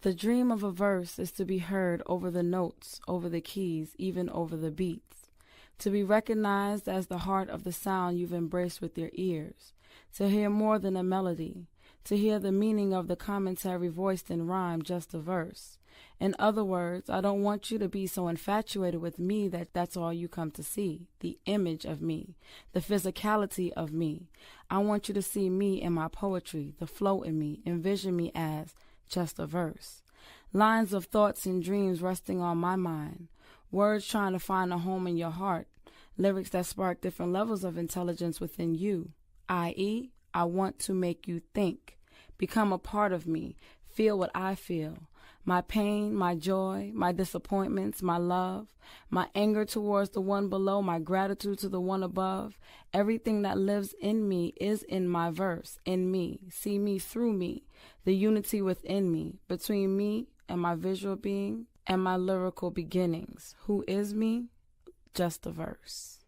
The dream of a verse is to be heard over the notes, over the keys, even over the beats. To be recognized as the heart of the sound you've embraced with your ears. To hear more than a melody. To hear the meaning of the commentary voiced in rhyme, just a verse. In other words, I don't want you to be so infatuated with me that that's all you come to see, the image of me, the physicality of me. I want you to see me in my poetry, the flow in me, envision me as just a verse. Lines of thoughts and dreams resting on my mind, words trying to find a home in your heart, lyrics that spark different levels of intelligence within you, i.e., I want to make you think, become a part of me, feel what I feel. My pain, my joy, my disappointments, my love, my anger towards the one below, my gratitude to the one above. Everything that lives in me is in my verse, in me. See me through me, the unity within me, between me and my visual being and my lyrical beginnings. Who is me? Just a verse.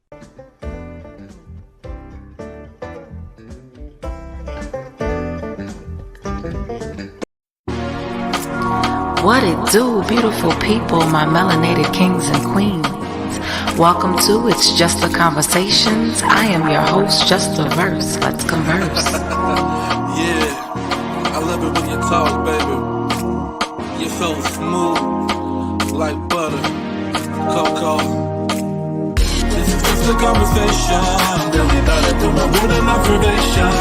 What it do, beautiful people, my melanated kings and queens. Welcome to It's Just the Conversations. I am your host, Just a Verse. Let's converse. Yeah, I love it when you talk, baby. You're so smooth, like butter, cocoa. This is just a conversation. Tell me about it through my mood and observation.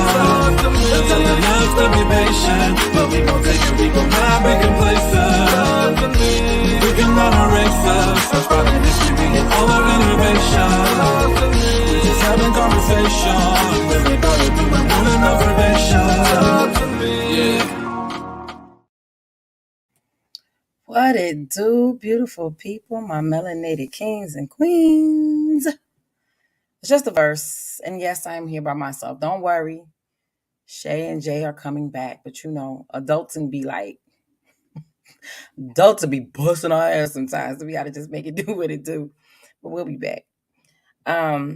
That's all the love to be patient. But we gon' take it, we gon' mind making places. We cannot erase us. That's part of history, we get all our innovation. We just having conversation. Tell me about it through my mood and observation. Yeah. What it do, beautiful people, my melanated kings and queens. It's just a verse. And yes, I am here by myself. Don't worry. Shay and Jay are coming back. But you know, adults will be busting our ass sometimes. So we got to just make it do what it do. But we'll be back. Yeah,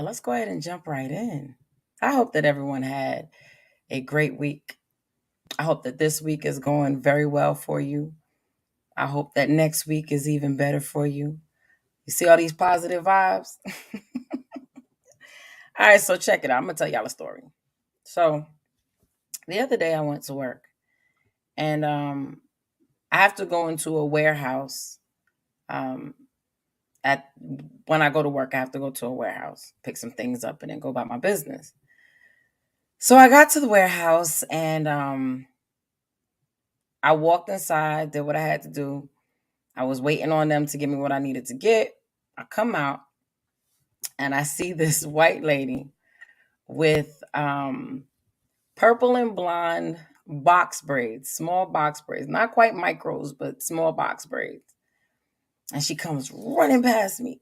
let's go ahead and jump right in. I hope that everyone had a great week. I hope that this week is going very well for you. I hope that next week is even better for you. You see all these positive vibes? All right, so check it out. I'm going to tell y'all a story. So the other day I went to work and I have to go into a warehouse. When I go to work, I have to go to a warehouse, pick some things up and then go about my business. So I got to the warehouse and I walked inside, did what I had to do. I was waiting on them to give me what I needed to get. I come out and I see this white lady with purple and blonde box braids, small box braids, not quite micros, but small box braids. And she comes running past me.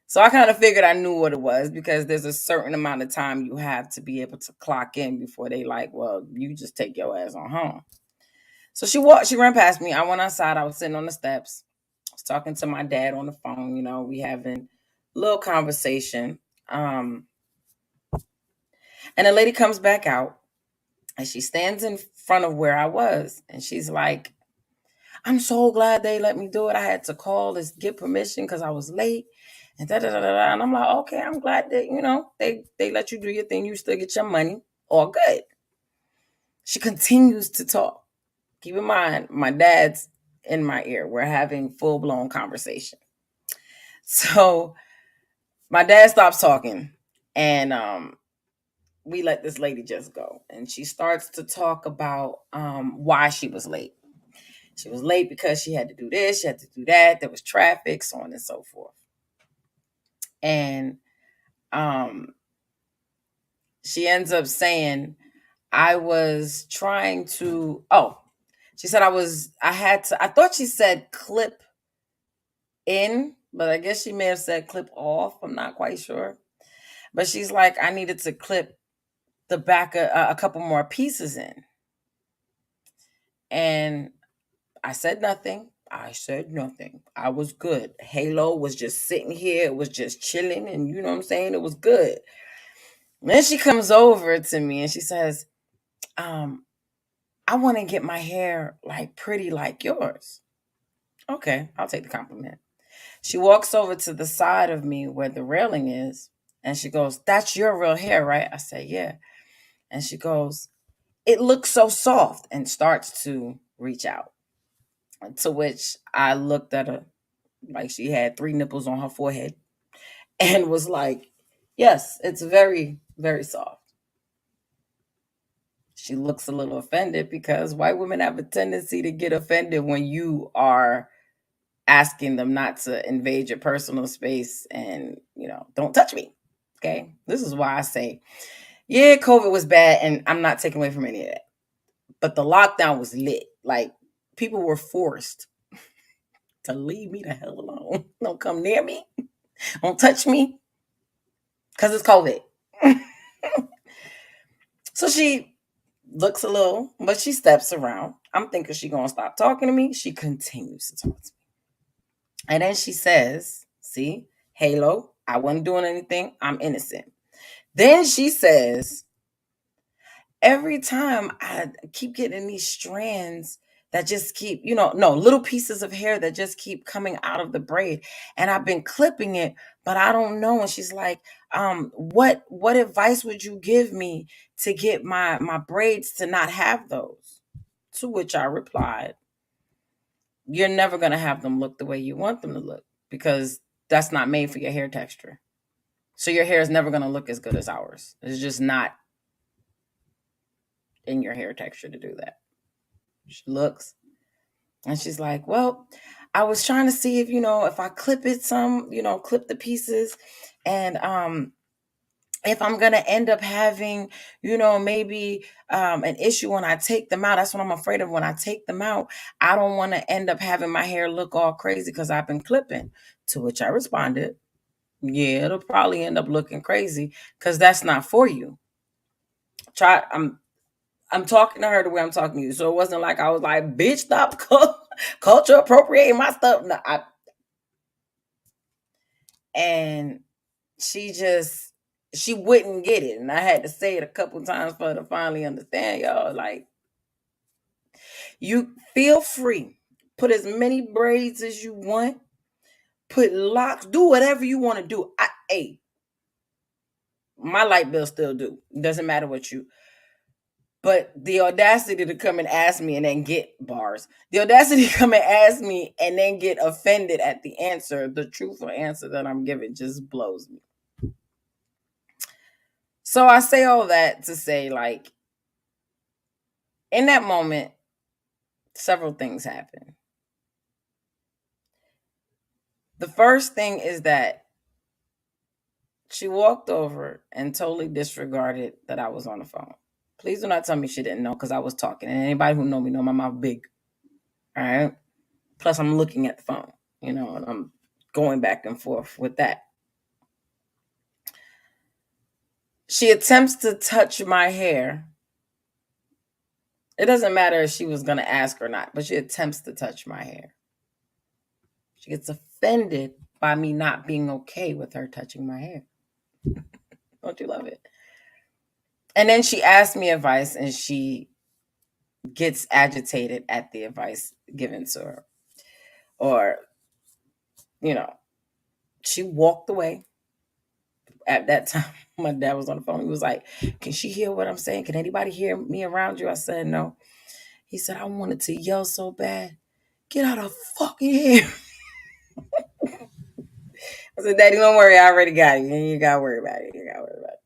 So I kind of figured I knew what it was because there's a certain amount of time you have to be able to clock in before they like, well, you just take your ass on home. So she ran past me. I went outside. I was sitting on the steps. I was talking to my dad on the phone. You know, we having a little conversation. And the lady comes back out and she stands in front of where I was. And she's like, I'm so glad they let me do it. I had to call to get permission because I was late. And da da da da. And I'm like, okay, I'm glad that, you know, they let you do your thing. You still get your money. All good. She continues to talk. Keep in mind, my dad's in my ear. We're having full-blown conversation. So my dad stops talking and we let this lady just go. And she starts to talk about why she was late. She was late because she had to do this, she had to do that. There was traffic, so on and so forth. And she ends up saying, I was trying to, she said I thought she said clip in, but I guess she may have said clip off. I'm not quite sure. But she's like, I needed to clip the back a couple more pieces in. And I said nothing. I was good. Halo was just sitting here. It was just chilling. And you know what I'm saying? It was good. And then she comes over to me and she says, I want to get my hair like pretty like yours. Okay, I'll take the compliment. She walks over to the side of me where the railing is, and she goes, "That's your real hair, right?" I say, "Yeah." And she goes, "It looks so soft," and starts to reach out. To which I looked at her like she had three nipples on her forehead and was like, "Yes, it's very, very soft." She looks a little offended because white women have a tendency to get offended when you are asking them not to invade your personal space and, don't touch me. Okay. This is why I say, yeah, COVID was bad and I'm not taking away from any of that. But the lockdown was lit. Like, people were forced to leave me the hell alone. Don't come near me. Don't touch me. Because it's COVID. So she looks a little, but she steps around. I'm thinking she's going to stop talking to me. She continues to talk to me. And then she says, "See, Halo, I wasn't doing anything. I'm innocent." Then she says, "Every time I keep getting these strands that just keep, no, little pieces of hair that just keep coming out of the braid. And I've been clipping it, but I don't know." And she's like, what advice would you give me to get my braids to not have those?" To which I replied, "You're never going to have them look the way you want them to look because that's not made for your hair texture. So your hair is never going to look as good as ours. It's just not in your hair texture to do that." She looks and she's like, "Well, I was trying to see if I clip it some, clip the pieces, and if I'm gonna end up having, maybe an issue when I take them out. That's what I'm afraid of. When I take them out, I don't want to end up having my hair look all crazy because I've been clipping." To which I responded, "Yeah, it'll probably end up looking crazy because that's not for you. Try I'm talking to her the way I'm talking to you. So it wasn't like I was like, bitch, stop culture appropriating my stuff." No, and she wouldn't get it. And I had to say it a couple times for her to finally understand, y'all. Like, you feel free. Put as many braids as you want. Put locks. Do whatever you want to do. Hey, my light bill still due. Doesn't matter what you. But the audacity to come and ask me and then get bars. The audacity to come and ask me and then get offended at the answer, the truthful answer that I'm giving, just blows me. So I say all that to say, like, in that moment, several things happen. The first thing is that she walked over and totally disregarded that I was on the phone. Please do not tell me she didn't know because I was talking. And anybody who know me know my mouth big. All right. Plus, I'm looking at the phone, and I'm going back and forth with that. She attempts to touch my hair. It doesn't matter if she was going to ask or not, but she attempts to touch my hair. She gets offended by me not being okay with her touching my hair. Don't you love it? And then she asked me advice and she gets agitated at the advice given to her. Or, she walked away. At that time, my dad was on the phone. He was like, "Can she hear what I'm saying? Can anybody hear me around you?" I said, "No." He said, "I wanted to yell so bad. Get out of fucking here." I said, "Daddy, don't worry. I already got it. You got to worry about it. You got to worry about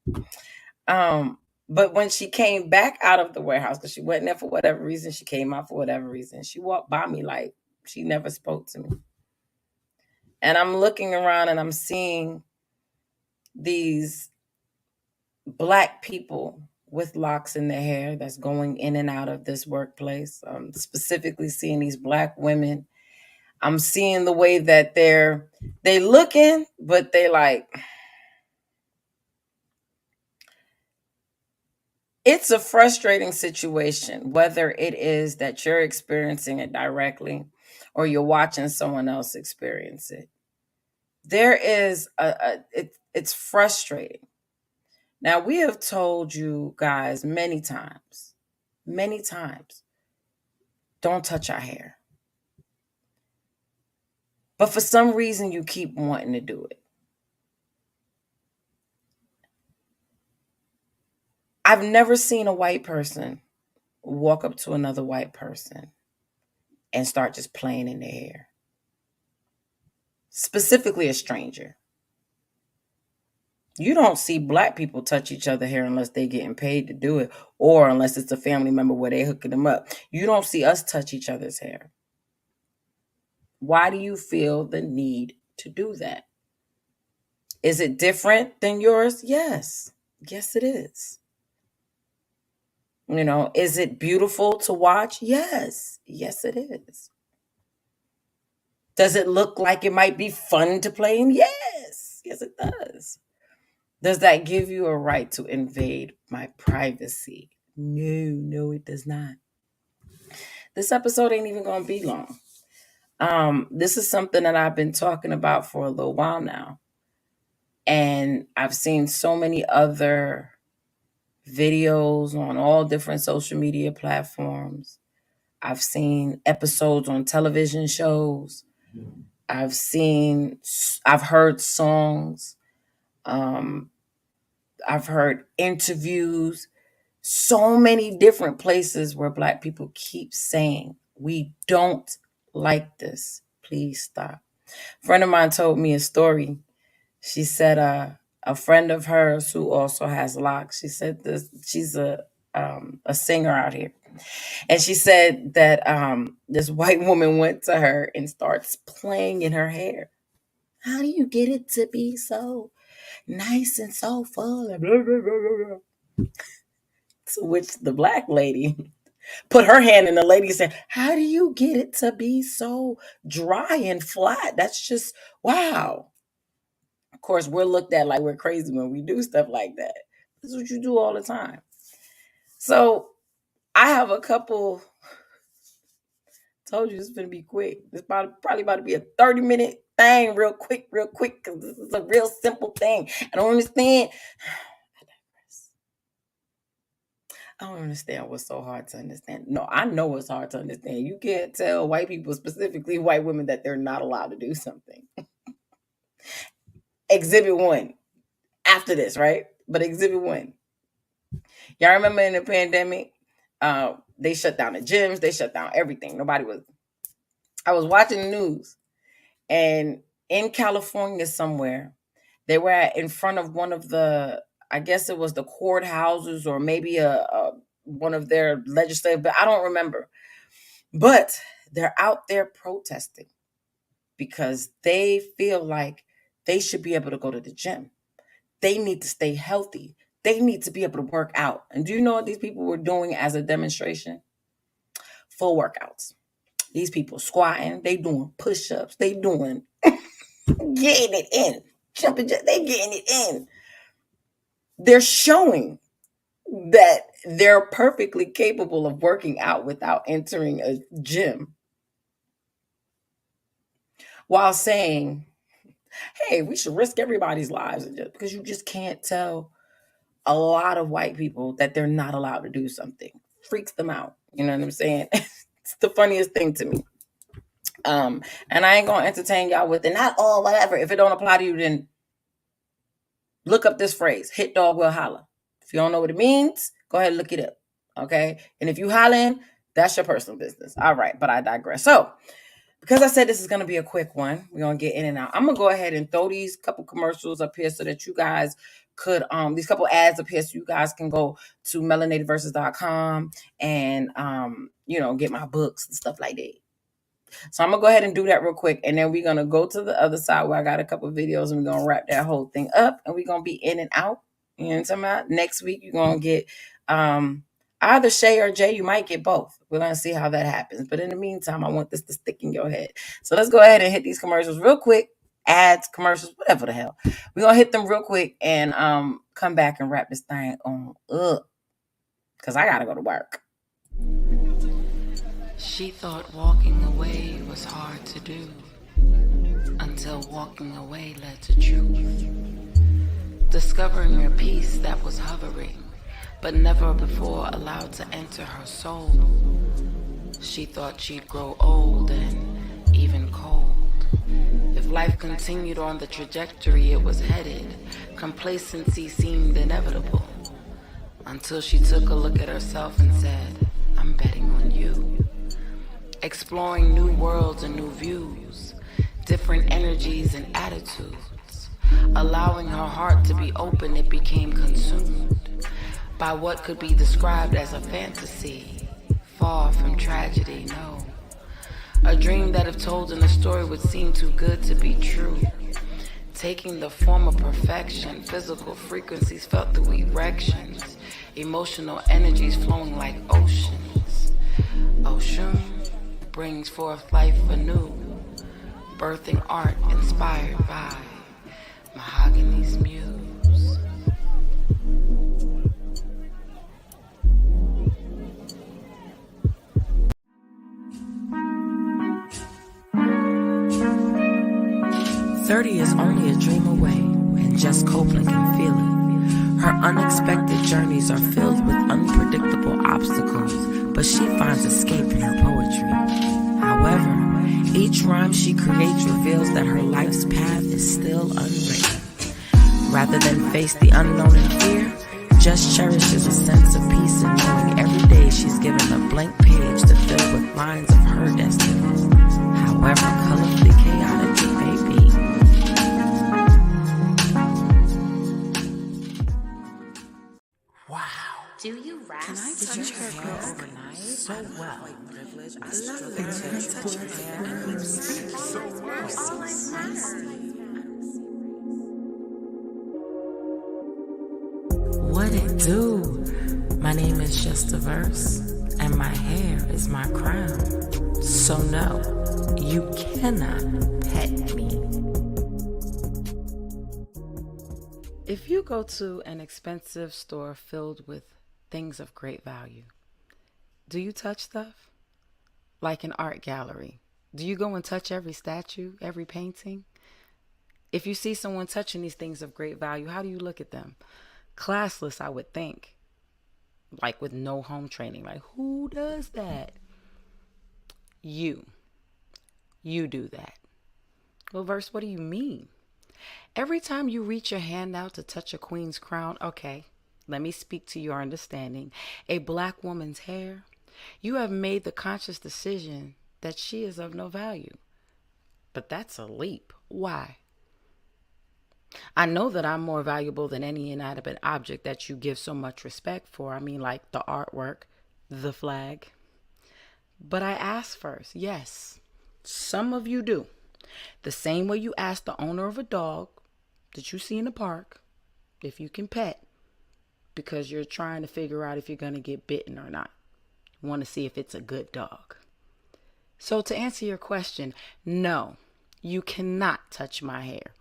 it." But when she came back out of the warehouse, because she wasn't there for whatever reason, she came out for whatever reason, she walked by me like she never spoke to me. And I'm looking around and I'm seeing these Black people with locks in their hair that's going in and out of this workplace. I'm specifically seeing these Black women. I'm seeing the way that they looking, but they like, it's a frustrating situation, whether it is that you're experiencing it directly or you're watching someone else experience it. There is it's frustrating. Now, we have told you guys many times, don't touch our hair. But for some reason, you keep wanting to do it. I've never seen a white person walk up to another white person and start just playing in their hair. Specifically a stranger. You don't see black people touch each other's hair unless they're getting paid to do it, or unless it's a family member where they're hooking them up. You don't see us touch each other's hair. Why do you feel the need to do that? Is it different than yours? Yes. Yes, it is. You know, is it beautiful to watch? Yes. Yes, it is. Does it look like it might be fun to play in? Yes. Yes, it does. Does that give you a right to invade my privacy? No, it does not. This episode ain't even going to be long. This is something that I've been talking about for a little while now. And I've seen so many other videos on all different social media platforms. I've seen episodes on television shows. I've heard songs. I've heard interviews. So many different places where black people keep saying, we don't like this. Please stop. A friend of mine told me a story. She said a friend of hers who also has locks, she said this, she's a singer out here. And she said that this white woman went to her and starts playing in her hair. How do you get it to be so nice and so full? And blah, blah, blah, blah. To which the black lady put her hand in the lady and said, how do you get it to be so dry and flat? That's just, wow. Of course, we're looked at like we're crazy when we do stuff like that. This is what you do all the time. So I have a couple, told you this is going to be quick. This probably about to be a 30-minute thing real quick, because this is a real simple thing. I don't understand. I don't understand what's so hard to understand. No, I know what's hard to understand. You can't tell white people, specifically white women, that they're not allowed to do something. Exhibit 1. After this, right? But Exhibit 1. Y'all remember in the pandemic, they shut down the gyms. They shut down everything. I was watching the news. And in California somewhere, they were in front of one of the, I guess it was the courthouses or maybe one of their legislative, but I don't remember. But they're out there protesting because they feel like they should be able to go to the gym. They need to stay healthy. They need to be able to work out. And do you know what these people were doing as a demonstration? Full workouts. These people squatting, they doing push-ups, they doing getting it in. Jumping, they getting it in. They're showing that they're perfectly capable of working out without entering a gym. While saying, hey, we should risk everybody's lives, because you just can't tell a lot of white people that they're not allowed to do something. Freaks them out. You know what I'm saying? It's the funniest thing to me. And I ain't gonna entertain y'all with it. Not all, whatever. If it don't apply to you, then look up this phrase. Hit dog will holler. If you don't know what it means, go ahead and look it up. Okay? And if you hollering, that's your personal business. All right, but I digress. So, because I said this is going to be a quick one, we're going to get in and out. I'm going to go ahead and throw these couple commercials up here so that you guys could, these couple ads up here so you guys can go to melanatedverses.com and, get my books and stuff like that. So I'm going to go ahead and do that real quick. And then we're going to go to the other side where I got a couple of videos and we're going to wrap that whole thing up and we're going to be in and out. You know what I'm talking about? Next week, you're going to get, either Shay or Jay. You might get both. We're going to see how that happens. But in the meantime, I want this to stick in your head. So let's go ahead and hit these commercials real quick. Ads, commercials, whatever the hell. We're going to hit them real quick and come back and wrap this thing on up. Because I got to go to work. She thought walking away was hard to do until walking away led to truth. Discovering a peace that was hovering but never before allowed to enter her soul. She thought she'd grow old and even cold. If life continued on the trajectory it was headed, complacency seemed inevitable. Until she took a look at herself and said, I'm betting on you. Exploring new worlds and new views, different energies and attitudes. Allowing her heart to be open, it became consumed by what could be described as a fantasy, far from tragedy, no. A dream that if told in a story would seem too good to be true. Taking the form of perfection, physical frequencies felt through erections, emotional energies flowing like oceans. Ocean brings forth life anew, birthing art inspired by Mahogany's muse. 30 is only a dream away, and Jess Copeland can feel it. Her unexpected journeys are filled with unpredictable obstacles, but she finds escape in her poetry. However, each rhyme she creates reveals that her life's path is still unwritten. Rather than face the unknown in fear, Jess cherishes a sense of peace in knowing every day she's given a blank page to fill with lines of her destiny. However colorfully chaotic it may be. Do you rap? Can I touch your hair overnight? So well. I love it. Can I touch your hair? And you speak so well. All lives matter. What it do? My name is Justa Verse, and my hair is my crown. So no, you cannot pet me. If you go to an expensive store filled with things of great value, do you touch stuff? Like an art gallery, do you go and touch every statue, every painting? If you see someone touching these things of great value, how do you look at them? Classless, I would think. Like with no home training. Like, who does that? You do that. Well, Verse, what do you mean? Every time you reach your hand out to touch a queen's crown, okay, let me speak to your understanding. A black woman's hair, you have made the conscious decision that she is of no value. But that's a leap. Why? I know that I'm more valuable than any inanimate object that you give so much respect for. I mean, like the artwork, the flag. But I ask first, yes, some of you do. The same way you ask the owner of a dog that you see in the park if you can pet, because you're trying to figure out if you're going to get bitten or not. You want to see if it's a good dog. So to answer your question, no, you cannot touch my hair.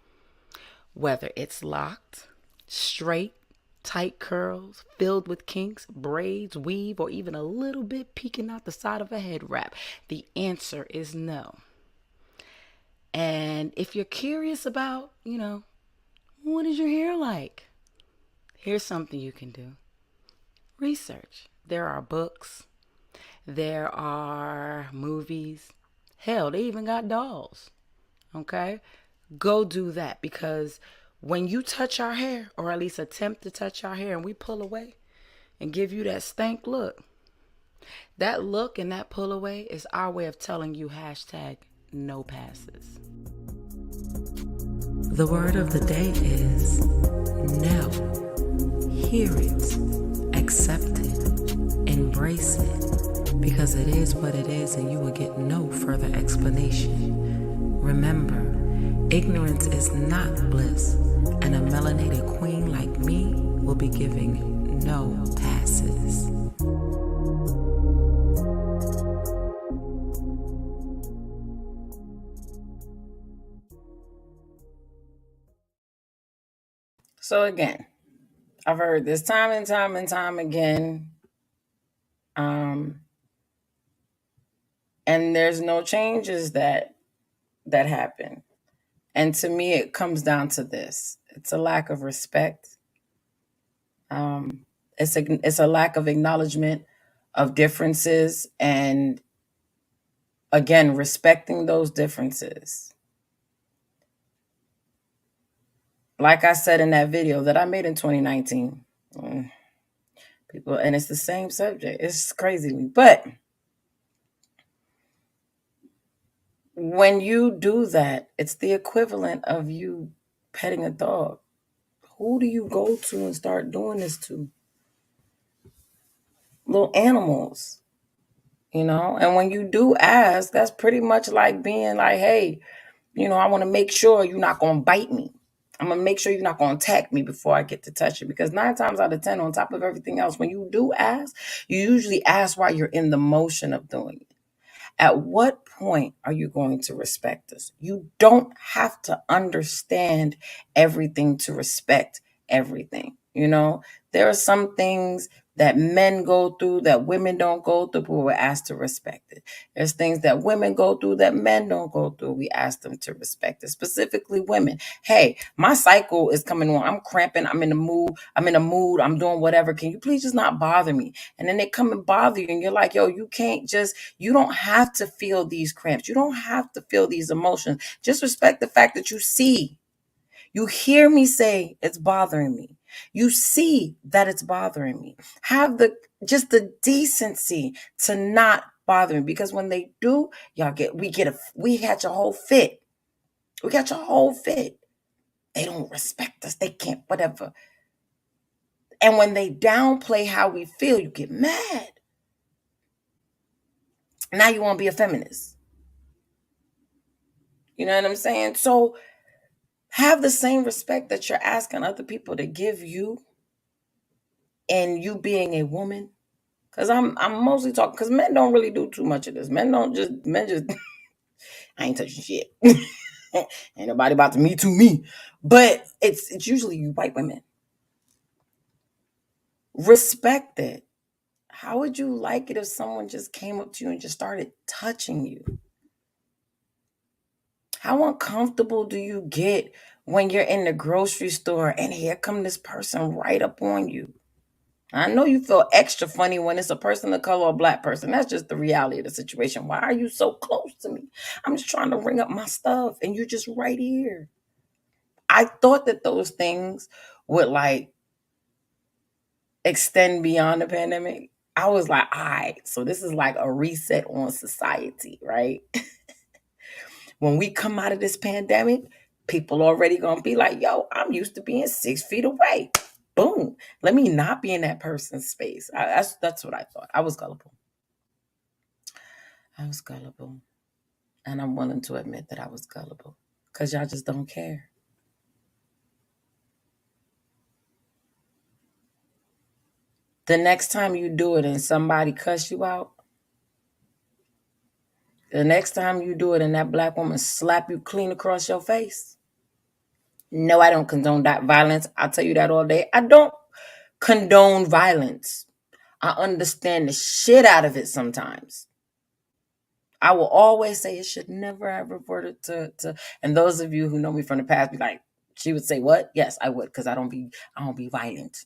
Whether it's locked, straight, tight curls, filled with kinks, braids, weave, or even a little bit peeking out the side of a head wrap, the answer is no. And if you're curious about, what is your hair like? Here's something you can do. Research. There are books. There are movies. Hell, they even got dolls. Okay? Go do that, because when you touch our hair, or at least attempt to touch our hair, and we pull away and give you that stank look, that look and that pull away is our way of telling you #no passes. The word of the day is no. Hear it, accept it, embrace it, because it is what it is and you will get no further explanation. Remember, ignorance is not bliss, and a melanated queen like me will be giving no passes. So again, I've heard this time and time and time again. And there's no changes that happen. And to me, it comes down to this. It's a lack of respect. It's a lack of acknowledgement of differences and Again, respecting those differences. Like I said in that video that I made in 2019, people, and it's the same subject. It's crazy to me. But when you do that, it's the equivalent of you petting a dog. Who do you go to and start doing this to? Little animals, you know? And when you do ask, that's pretty much like being like, hey, you know, I want to make sure you're not going to bite me. I'm going to make sure you're not going to attack me before I get to touch you. Because 9 times out of 10, on top of everything else, when you do ask, you usually ask while you're in the motion of doing it. At what point are you going to respect us? You don't have to understand everything to respect everything. You know, there are some things that men go through that women don't go through, but we're asked to respect it. There's things that women go through that men don't go through. We ask them to respect it, specifically women. Hey, my cycle is coming on. I'm cramping. I'm in the mood. I'm doing whatever. Can you please just not bother me? And then they come and bother you and you're like, yo, you don't have to feel these cramps. You don't have to feel these emotions. Just respect the fact that you hear me say it's bothering me. You see that it's bothering me. Have the decency to not bother me, because when they do, we catch a whole fit. We catch a whole fit. They don't respect us. They can't, whatever. And when they downplay how we feel, you get mad. Now you want to be a feminist. You know what I'm saying? So have the same respect that you're asking other people to give you, and you being a woman. Because I'm mostly talking, because men don't really do too much of this. Men just I ain't touching shit. Ain't nobody about to me to me. But it's usually you white women. Respect it. How would you like it if someone just came up to you and just started touching you? How uncomfortable do you get when you're in the grocery store and here come this person right up on you? I know you feel extra funny when it's a person of color or a black person. That's just the reality of the situation. Why are you so close to me? I'm just trying to ring up my stuff and you're just right here. I thought that those things would like extend beyond the pandemic. I was like, all right, so this is like a reset on society, right? When we come out of this pandemic, people already gonna be like, yo, I'm used to being 6 feet away. Boom. Let me not be in that person's space. That's what I thought. I was gullible. And I'm willing to admit that I was gullible. Because y'all just don't care. The next time you do it and somebody cuss you out, the next time you do it and that black woman slap you clean across your face. No, I don't condone that violence. I'll tell you that all day. I don't condone violence. I understand the shit out of it sometimes. I will always say it should never have reverted to and those of you who know me from the past be like, she would say what? Yes, I would, because I don't be violent.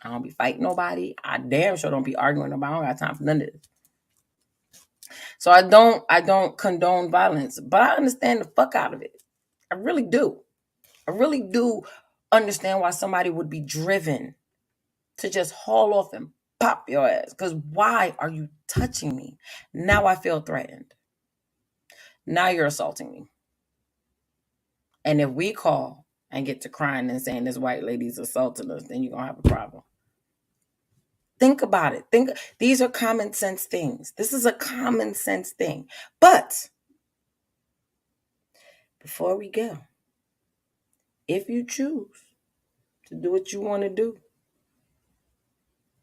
I don't be fighting nobody. I damn sure don't be arguing nobody. I don't got time for none of this. So I don't condone violence, but I understand the fuck out of it. I really do. I really do understand why somebody would be driven to just haul off and pop your ass. Because why are you touching me? Now I feel threatened. Now you're assaulting me. And if we call and get to crying and saying this white lady's assaulting us, then you're going to have a problem. Think about it. These are common sense things. This is a common sense thing. But before we go, if you choose to do what you want to do,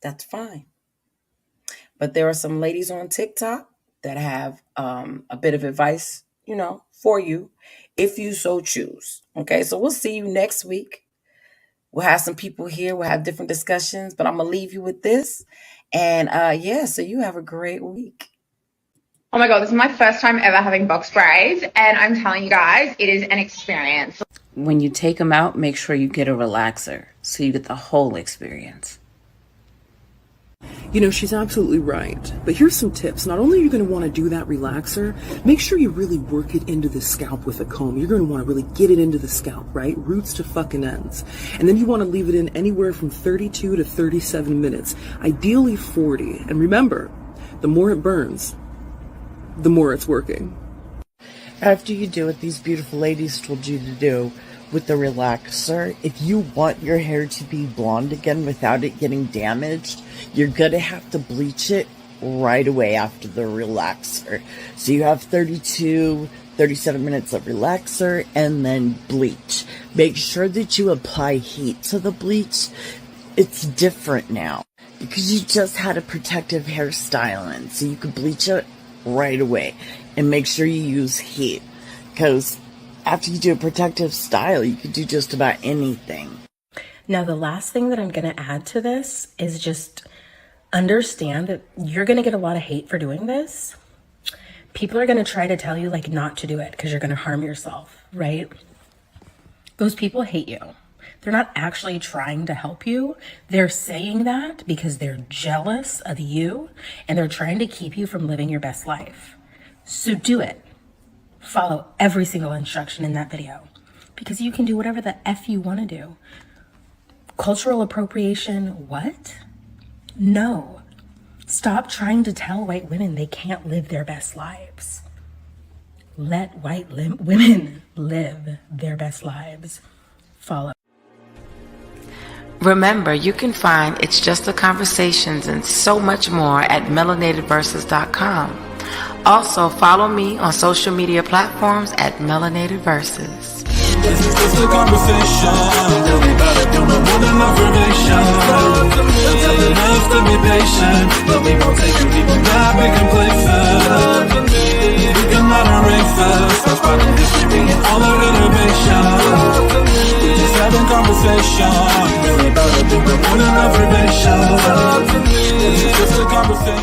that's fine. But there are some ladies on TikTok that have a bit of advice, for you if you so choose. Okay, so we'll see you next week. We'll have some people here. We'll have different discussions, but I'm going to leave you with this. And so you have a great week. Oh my God, this is my first time ever having box braids, and I'm telling you guys, it is an experience. When you take them out, make sure you get a relaxer so you get the whole experience. You know, she's absolutely right. But here's some tips. Not only are you going to want to do that relaxer, make sure you really work it into the scalp with a comb. You're going to want to really get it into the scalp, right? Roots to fucking ends. And then you want to leave it in anywhere from 32 to 37 minutes, ideally 40. And remember, the more it burns, the more it's working. After you do what these beautiful ladies told you to do with the relaxer, if you want your hair to be blonde again without it getting damaged, you're gonna have to bleach it right away after the relaxer. So you have 32, 37 minutes of relaxer and then bleach. Make sure that you apply heat to the bleach. It's different now because you just had a protective hairstyle in, so you could bleach it right away. And make sure you use heat, because after you do a protective style, you can do just about anything. Now, the last thing that I'm going to add to this is just understand that you're going to get a lot of hate for doing this. People are going to try to tell you like not to do it because you're going to harm yourself, right? Those people hate you. They're not actually trying to help you. They're saying that because they're jealous of you and they're trying to keep you from living your best life. So do it. Follow every single instruction in that video because you can do whatever the F you want to do. Cultural appropriation, what? No. Stop trying to tell white women they can't live their best lives. Let white women live their best lives. Follow. Remember, you can find It's Just a Conversations and so much more at melanatedverses.com. Also, follow me on social media platforms at Melanated Verses. This is just a conversation. Really about it, don't know more than observation. I'm telling us to be patient, but we won't take it, we will not be complacent. We can moderate fast, that's part of history and all our innovation. We're just having conversation. Really about it, don't know more than observation. This is just a conversation.